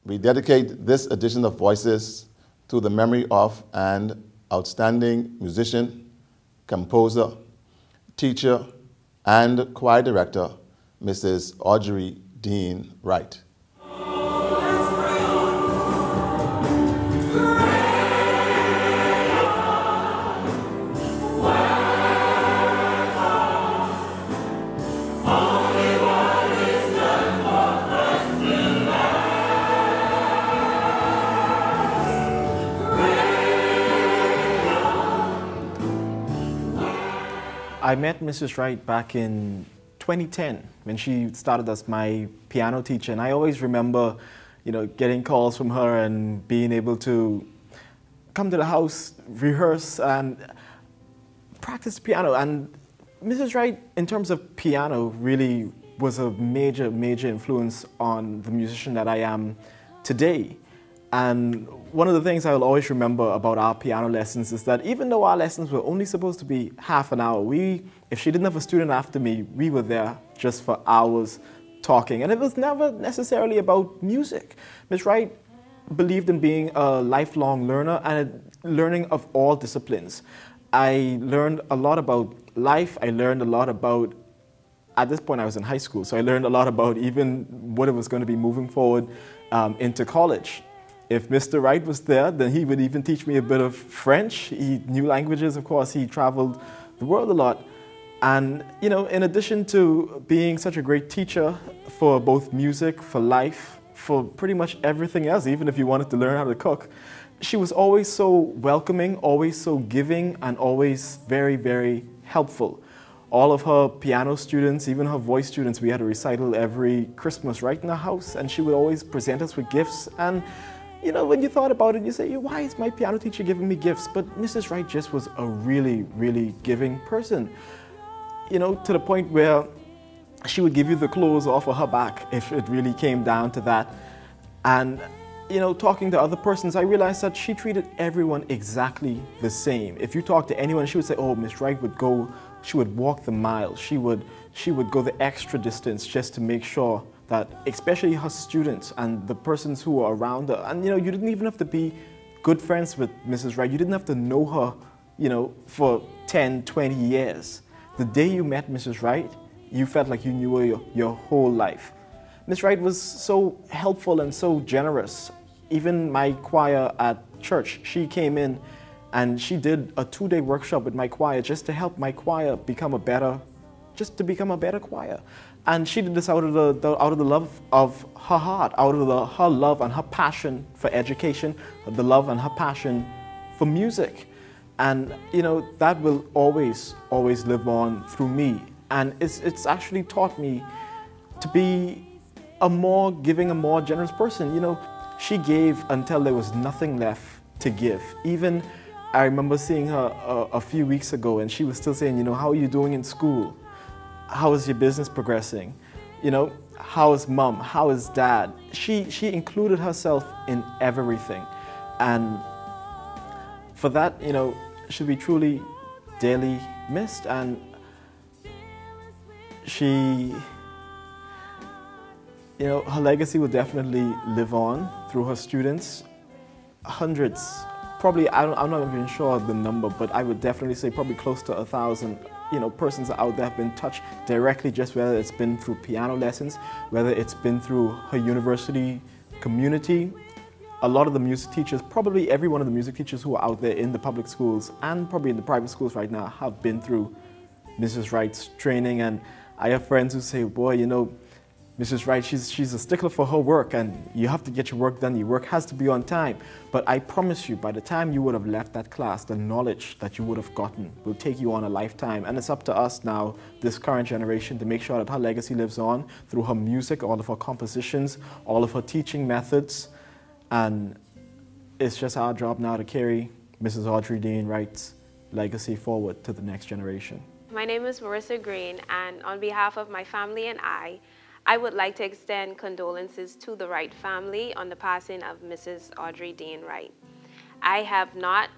We dedicate this edition of Voices to the memory of an outstanding musician, composer, teacher, and choir director, Mrs. Audrey Dean Wright. I met Mrs. Wright back in 2010 when she started as my piano teacher, and I always remember, getting calls from her and being able to come to the house, rehearse, and practice piano. And Mrs. Wright, in terms of piano, really was a major, major influence on the musician that I am today. And one of the things I will always remember about our piano lessons is that even though our lessons were only supposed to be half an hour, if she didn't have a student after me, we were there just for hours talking. And it was never necessarily about music. Ms. Wright believed in being a lifelong learner and learning of all disciplines. I learned a lot about life. I learned a lot about, at this point I was in high school, so I learned a lot about even what it was going to be moving forward into college. If Mr. Wright was there, then he would even teach me a bit of French. He knew languages, of course. He traveled the world a lot. And, in addition to being such a great teacher for both music, for life, for pretty much everything else, even if you wanted to learn how to cook, she was always so welcoming, always so giving, and always very, very helpful. All of her piano students, even her voice students, we had a recital every Christmas right in our house, and she would always present us with gifts. And when you thought about it, you say, why is my piano teacher giving me gifts? But Mrs. Wright just was a really, really giving person. To the point where she would give you the clothes off of her back if it really came down to that. And, talking to other persons, I realized that she treated everyone exactly the same. If you talk to anyone, she would say, oh, Miss Wright she would walk the mile. She would go the extra distance just to make sure that especially her students and the persons who were around her, and you didn't even have to be good friends with Mrs. Wright. You didn't have to know her, for 10, 20 years. The day you met Mrs. Wright, you felt like you knew her your whole life. Miss Wright was so helpful and so generous. Even my choir at church, she came in and she did a 2-day workshop with my choir just to help my choir become a better choir. And she did this out of the love of her heart, out of her love and her passion for education, the love and her passion for music. And that will always, always live on through me. And it's actually taught me to be a more giving, a more generous person. She gave until there was nothing left to give. Even I remember seeing her a few weeks ago, and she was still saying, how are you doing in school? How is your business progressing? How is mom? How is dad? She included herself in everything. And for that, should be truly dearly missed. And she, her legacy will definitely live on through her students. Hundreds, probably, I'm not even sure of the number, but I would definitely say probably close to 1,000 persons out there have been touched directly, just whether it's been through piano lessons, whether it's been through her university community. A lot of the music teachers, probably every one of the music teachers who are out there in the public schools and probably in the private schools right now have been through Mrs. Wright's training. And I have friends who say, boy, Mrs. Wright, she's a stickler for her work, and you have to get your work done. Your work has to be on time. But I promise you, by the time you would have left that class, the knowledge that you would have gotten will take you on a lifetime. And it's up to us now, this current generation, to make sure that her legacy lives on through her music, all of her compositions, all of her teaching methods. And it's just our job now to carry Mrs. Audrey Dean Wright's legacy forward to the next generation. My name is Marissa Green, and on behalf of my family and I would like to extend condolences to the Wright family on the passing of Mrs. Audrey Dean Wright. I have not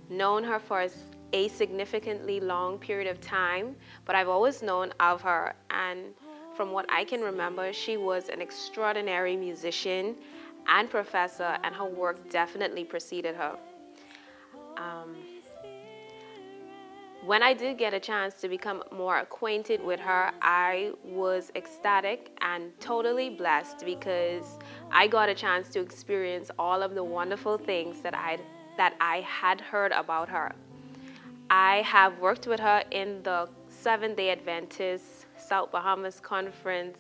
known her for a significantly long period of time, but I've always known of her, and from what I can remember, she was an extraordinary musician and professor, and her work definitely preceded her. When I did get a chance to become more acquainted with her, I was ecstatic and totally blessed because I got a chance to experience all of the wonderful things that I had heard about her. I have worked with her in the Seventh-day Adventist South Bahamas Conference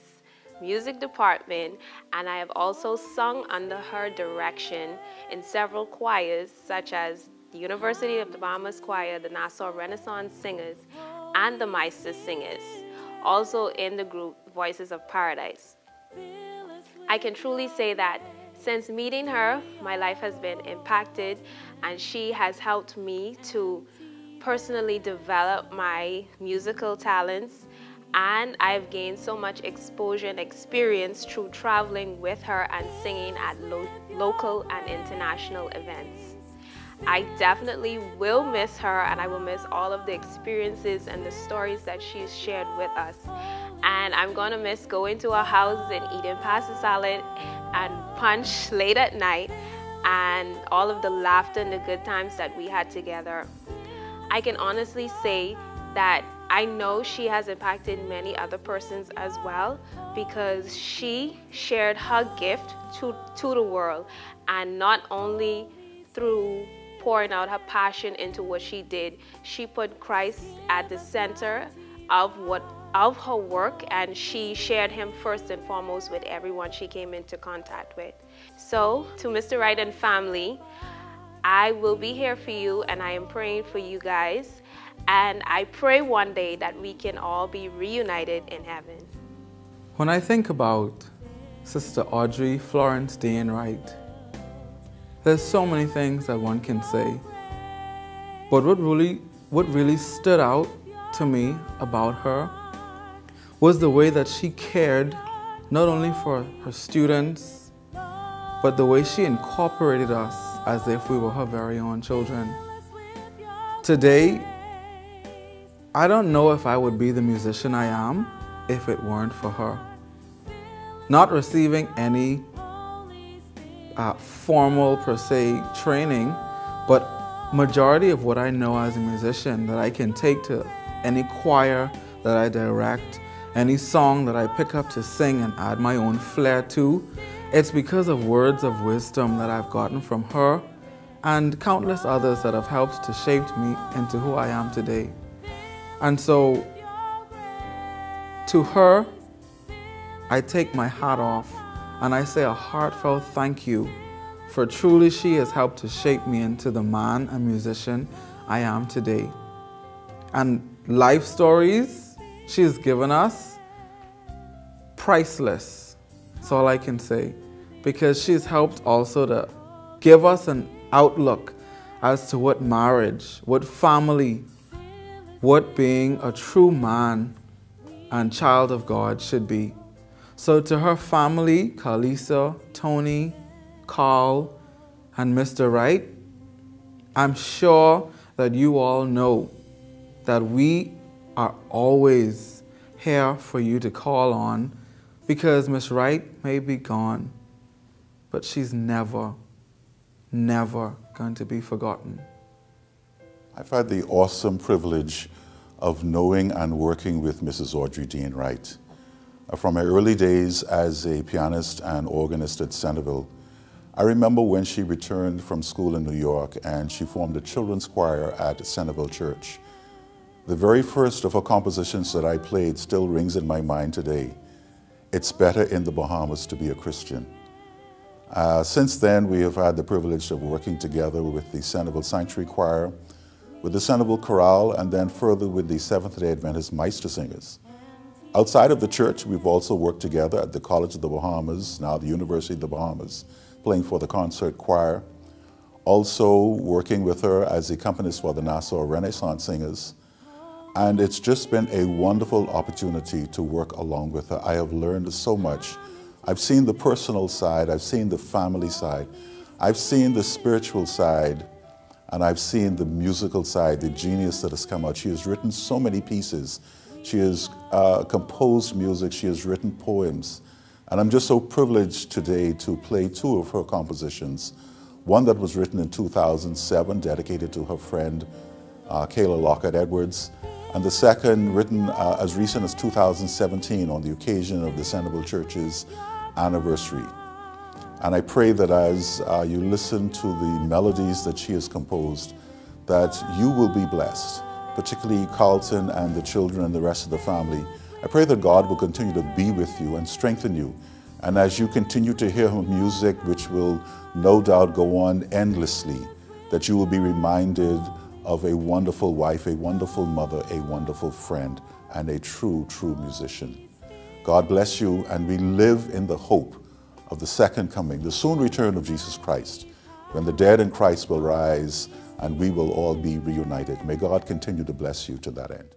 music department, and I have also sung under her direction in several choirs such as the University of the Bahamas Choir, the Nassau Renaissance Singers, and the Meister Singers, also in the group Voices of Paradise. I can truly say that since meeting her, my life has been impacted, and she has helped me to personally develop my musical talents, and I've gained so much exposure and experience through traveling with her and singing at local and international events. I definitely will miss her, and I will miss all of the experiences and the stories that she's shared with us. And I'm going to miss going to her house and eating pasta salad and punch late at night, and all of the laughter and the good times that we had together. I can honestly say that I know she has impacted many other persons as well, because she shared her gift to the world, and not only through pouring out her passion into what she did, she put Christ at the center of her work, and she shared him first and foremost with everyone she came into contact with. So to Mr. Wright and family, I will be here for you, and I am praying for you guys, and I pray one day that we can all be reunited in heaven. When I think about Sister Audrey Florence Dean Wright, there's so many things that one can say, but what really stood out to me about her was the way that she cared not only for her students, but the way she incorporated us as if we were her very own children. Today, I don't know if I would be the musician I am if it weren't for her. Not receiving any formal per se training, but majority of what I know as a musician that I can take to any choir that I direct, any song that I pick up to sing and add my own flair to, it's because of words of wisdom that I've gotten from her and countless others that have helped to shape me into who I am today. And so, to her, I take my hat off and I say a heartfelt thank you, for truly she has helped to shape me into the man and musician I am today. And life stories she has given us, priceless. That's all I can say, because she's helped also to give us an outlook as to what marriage, what family, what being a true man and child of God should be. So to her family, Carlisa, Tony, Carl, and Mr. Wright, I'm sure that you all know that we are always here for you to call on, because Miss Wright may be gone, but she's never, never going to be forgotten. I've had the awesome privilege of knowing and working with Mrs. Audrey Dean Wright. From my early days as a pianist and organist at Centerville, I remember when she returned from school in New York and she formed a children's choir at Centerville Church. The very first of her compositions that I played still rings in my mind today. It's better in the Bahamas to be a Christian. Since then, we have had the privilege of working together with the Centerville Sanctuary Choir, with the Centerville Chorale, and then further with the Seventh-day Adventist Meister Singers. Outside of the church, we've also worked together at the College of the Bahamas, now the University of the Bahamas, playing for the concert choir. Also working with her as accompanist for the Nassau Renaissance Singers. And it's just been a wonderful opportunity to work along with her. I have learned so much. I've seen the personal side, I've seen the family side, I've seen the spiritual side, and I've seen the musical side, the genius that has come out. She has written so many pieces. She has composed music, she has written poems, And I'm just so privileged today to play two of her compositions. One that was written in 2007, dedicated to her friend Kayla Lockett Edwards, and the second written as recent as 2017 on the occasion of the Centerville Church's anniversary. And I pray that as you listen to the melodies that she has composed, that you will be blessed, particularly Carlton and the children and the rest of the family. I pray that God will continue to be with you and strengthen you. And as you continue to hear her music, which will no doubt go on endlessly, that you will be reminded of a wonderful wife, a wonderful mother, a wonderful friend, and a true, true musician. God bless you, and we live in the hope of the second coming, the soon return of Jesus Christ, when the dead in Christ will rise and we will all be reunited. May God continue to bless you to that end.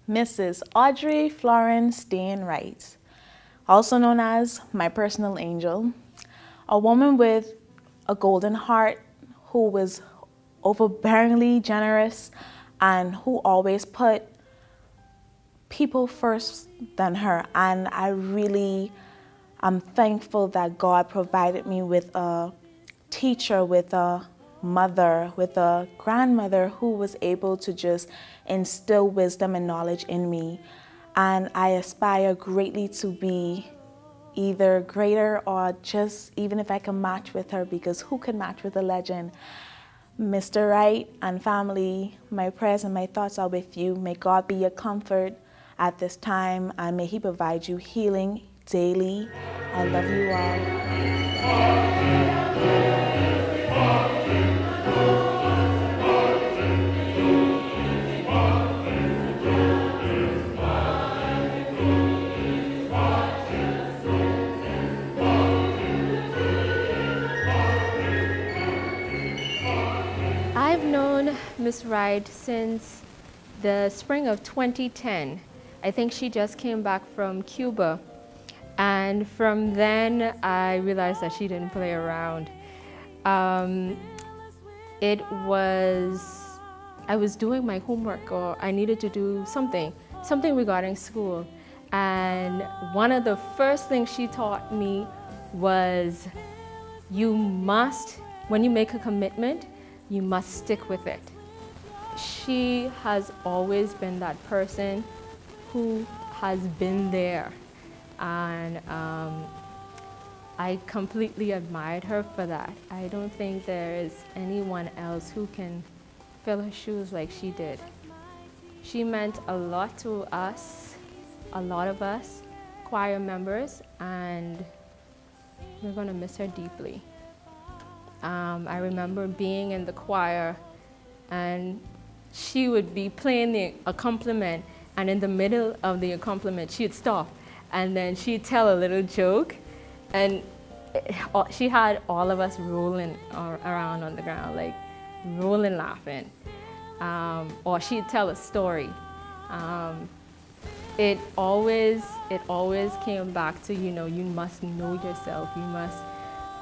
Mrs. Audrey Florence Dean Wright, also known as my personal angel, a woman with a golden heart who was overbearingly generous and who always put people first than her. And I'm thankful that God provided me with a teacher, with a mother, with a grandmother who was able to just instill wisdom and knowledge in me. And I aspire greatly to be either greater or just even if I can match with her, because who can match with a legend? Mr. Wright and family, my prayers and my thoughts are with you. May God be your comfort at this time, and may He provide you healing daily. I love you all. I've known Miss Wright since the spring of 2010. I think she just came back from Cuba. And from then, I realized that she didn't play around. I was doing my homework, or I needed to do something regarding school. And one of the first things she taught me was, when you make a commitment, you must stick with it. She has always been that person who has been there. And I completely admired her for that. I don't think there is anyone else who can fill her shoes like she did. She meant a lot to us, a lot of us, choir members, and we're going to miss her deeply. I remember being in the choir, and she would be playing the accompaniment, and in the middle of the accompaniment, she'd stop, and then she'd tell a little joke, and she had all of us rolling around on the ground, like rolling laughing. Or she'd tell a story. It always came back to, you must know yourself. You must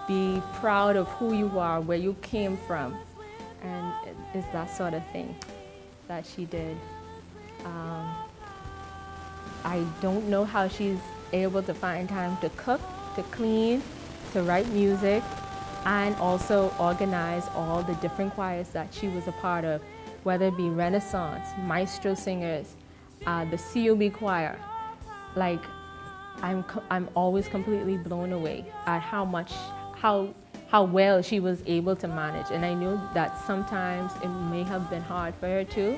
be proud of who you are, where you came from. And it's that sort of thing that she did. I don't know how she's able to find time to cook, to clean, to write music, and also organize all the different choirs that she was a part of, whether it be Renaissance, maestro singers, the COB choir. Like, I'm always completely blown away at how well she was able to manage. And I knew that sometimes it may have been hard for her too,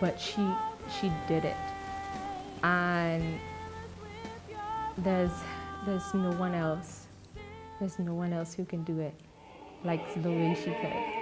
but she did it. And there's no one else. There's no one else who can do it like the way she could.